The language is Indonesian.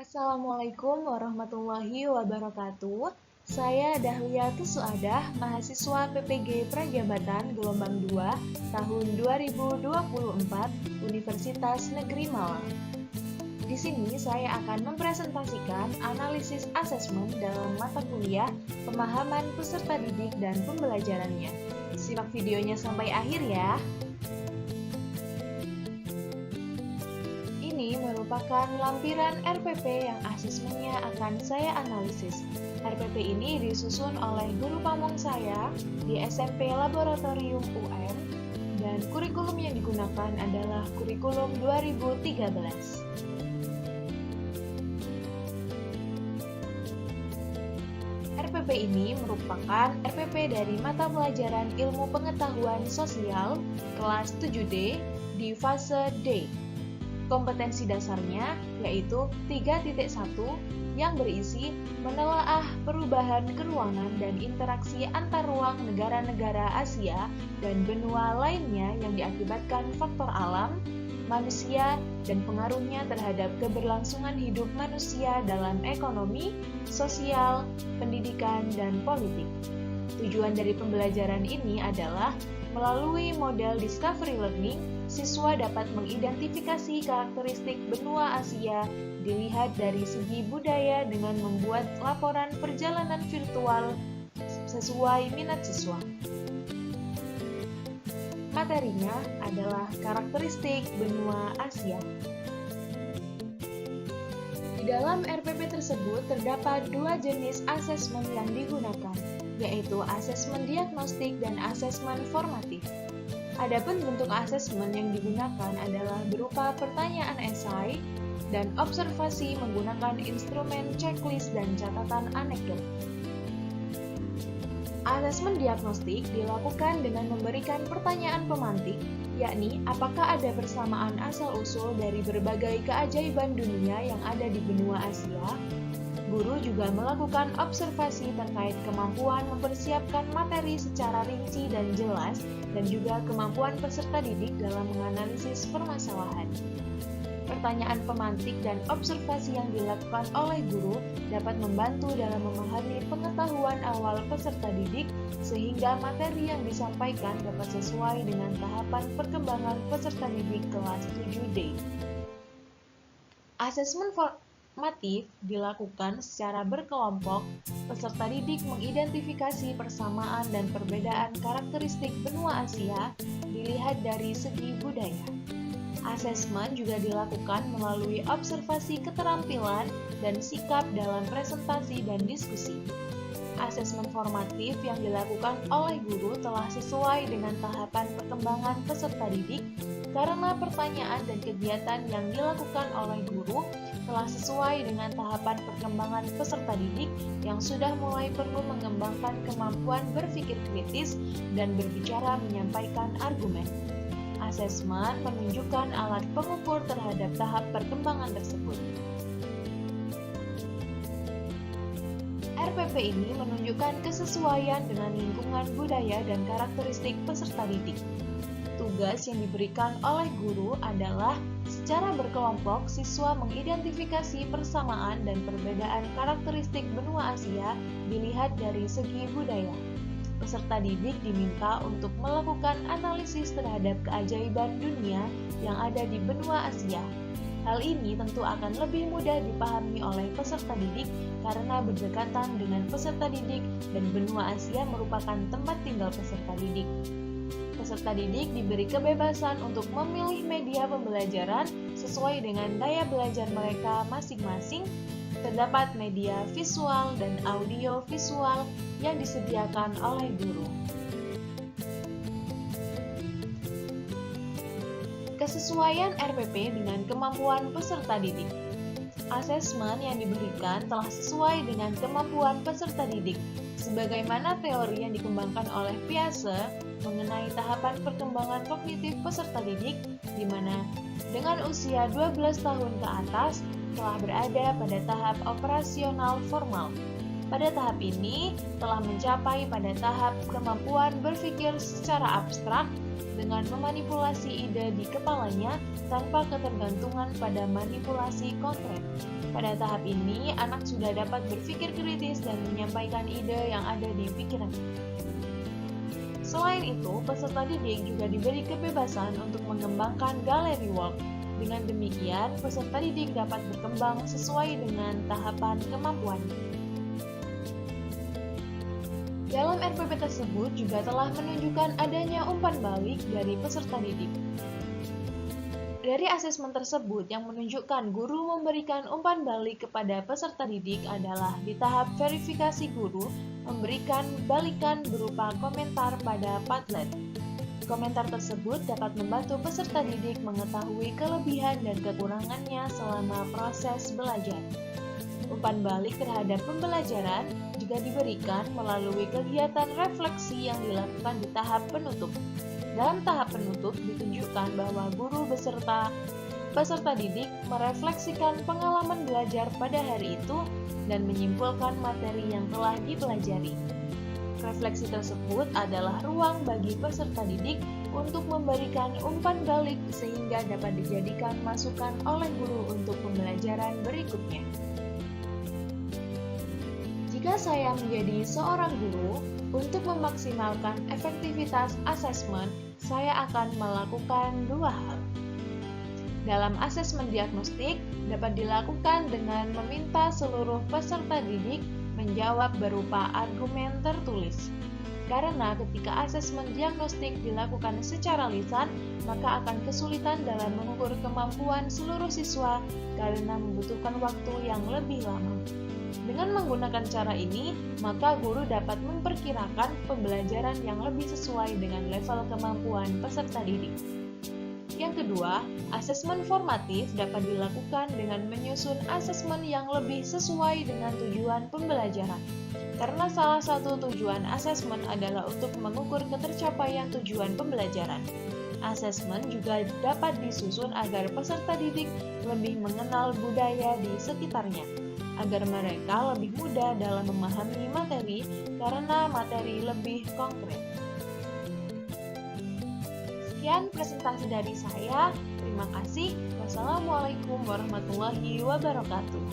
Assalamualaikum warahmatullahi wabarakatuh. Saya Dahlia Tusuadah, mahasiswa PPG Prajabatan Gelombang 2 tahun 2024 Universitas Negeri Malang. Di sini saya akan mempresentasikan analisis asesmen dalam mata kuliah pemahaman peserta didik dan pembelajarannya. Simak videonya sampai akhir ya. Ini merupakan lampiran RPP yang asesmennya akan saya analisis. RPP ini disusun oleh guru pamong saya di SMP Laboratorium UM dan kurikulum yang digunakan adalah kurikulum 2013. RPP ini merupakan RPP dari mata pelajaran Ilmu Pengetahuan Sosial kelas 7D di fase D. Kompetensi dasarnya yaitu 3.1 yang berisi menelaah perubahan keruangan dan interaksi antar ruang negara-negara Asia dan benua lainnya yang diakibatkan faktor alam, manusia, dan pengaruhnya terhadap keberlangsungan hidup manusia dalam ekonomi, sosial, pendidikan, dan politik. Tujuan dari pembelajaran ini adalah melalui model discovery learning, siswa dapat mengidentifikasi karakteristik benua Asia dilihat dari segi budaya dengan membuat laporan perjalanan virtual sesuai minat siswa. Materinya adalah karakteristik benua Asia. Di dalam RPP tersebut terdapat dua jenis asesmen yang digunakan, yaitu asesmen diagnostik dan asesmen formatif. Adapun bentuk asesmen yang digunakan adalah berupa pertanyaan esai dan observasi menggunakan instrumen checklist dan catatan anekdot. Asesmen diagnostik dilakukan dengan memberikan pertanyaan pemantik, yakni apakah ada persamaan asal-usul dari berbagai keajaiban dunia yang ada di benua Asia. Guru juga melakukan observasi terkait kemampuan mempersiapkan materi secara rinci dan jelas, dan juga kemampuan peserta didik dalam menganalisis permasalahan. Pertanyaan pemantik dan observasi yang dilakukan oleh guru dapat membantu dalam memahami pengetahuan awal peserta didik, sehingga materi yang disampaikan dapat sesuai dengan tahapan perkembangan peserta didik kelas 7D. Asesmen formatif dilakukan secara berkelompok. Peserta didik mengidentifikasi persamaan dan perbedaan karakteristik benua Asia dilihat dari segi budaya. Asesmen juga dilakukan melalui observasi keterampilan dan sikap dalam presentasi dan diskusi. Asesmen formatif yang dilakukan oleh guru telah sesuai dengan tahapan perkembangan peserta didik karena pertanyaan dan kegiatan yang dilakukan oleh guru telah sesuai dengan tahapan perkembangan peserta didik yang sudah mulai perlu mengembangkan kemampuan berpikir kritis dan berbicara menyampaikan argumen. Asesmen menunjukkan alat pengukur terhadap tahap perkembangan tersebut. RPP ini menunjukkan kesesuaian dengan lingkungan budaya dan karakteristik peserta didik. Tugas yang diberikan oleh guru adalah secara berkelompok siswa mengidentifikasi persamaan dan perbedaan karakteristik benua Asia dilihat dari segi budaya. Peserta didik diminta untuk melakukan analisis terhadap keajaiban dunia yang ada di benua Asia. Hal ini tentu akan lebih mudah dipahami oleh peserta didik karena berdekatan dengan peserta didik dan benua Asia merupakan tempat tinggal peserta didik. Peserta didik diberi kebebasan untuk memilih media pembelajaran sesuai dengan daya belajar mereka masing-masing. Terdapat media visual dan audio visual yang disediakan oleh guru. Kesesuaian RPP dengan kemampuan peserta didik. Asesmen yang diberikan telah sesuai dengan kemampuan peserta didik, sebagaimana teori yang dikembangkan oleh Piaget mengenai tahapan perkembangan kognitif peserta didik, di mana dengan usia 12 tahun ke atas telah berada pada tahap operasional formal. Pada tahap ini telah mencapai pada tahap kemampuan berpikir secara abstrak dengan memanipulasi ide di kepalanya tanpa ketergantungan pada manipulasi konkret. Pada tahap ini, anak sudah dapat berpikir kritis dan menyampaikan ide yang ada di pikirannya. Selain itu, peserta didik juga diberi kebebasan untuk mengembangkan galeri work. Dengan demikian, peserta didik dapat berkembang sesuai dengan tahapan kemampuannya. Dalam RPP tersebut juga telah menunjukkan adanya umpan balik dari peserta didik. Dari asesmen tersebut yang menunjukkan guru memberikan umpan balik kepada peserta didik adalah di tahap verifikasi guru memberikan balikan berupa komentar pada Padlet. Komentar tersebut dapat membantu peserta didik mengetahui kelebihan dan kekurangannya selama proses belajar. Umpan balik terhadap pembelajaran juga diberikan melalui kegiatan refleksi yang dilakukan di tahap penutup. Dalam tahap penutup ditunjukkan bahwa guru beserta peserta didik merefleksikan pengalaman belajar pada hari itu dan menyimpulkan materi yang telah dipelajari. Refleksi tersebut adalah ruang bagi peserta didik untuk memberikan umpan balik sehingga dapat dijadikan masukan oleh guru untuk pembelajaran berikutnya. Jika saya menjadi seorang guru, untuk memaksimalkan efektivitas asesmen, saya akan melakukan dua hal. Dalam asesmen diagnostik, dapat dilakukan dengan meminta seluruh peserta didik menjawab berupa argumen tertulis. Karena ketika asesmen diagnostik dilakukan secara lisan, maka akan kesulitan dalam mengukur kemampuan seluruh siswa karena membutuhkan waktu yang lebih lama. Dengan menggunakan cara ini, maka guru dapat memperkirakan pembelajaran yang lebih sesuai dengan level kemampuan peserta didik. Yang kedua, asesmen formatif dapat dilakukan dengan menyusun asesmen yang lebih sesuai dengan tujuan pembelajaran. Karena salah satu tujuan asesmen adalah untuk mengukur ketercapaian tujuan pembelajaran. Asesmen juga dapat disusun agar peserta didik lebih mengenal budaya di sekitarnya, agar mereka lebih mudah dalam memahami materi karena materi lebih konkret. Sekian presentasi dari saya. Terima kasih. Wassalamualaikum warahmatullahi wabarakatuh.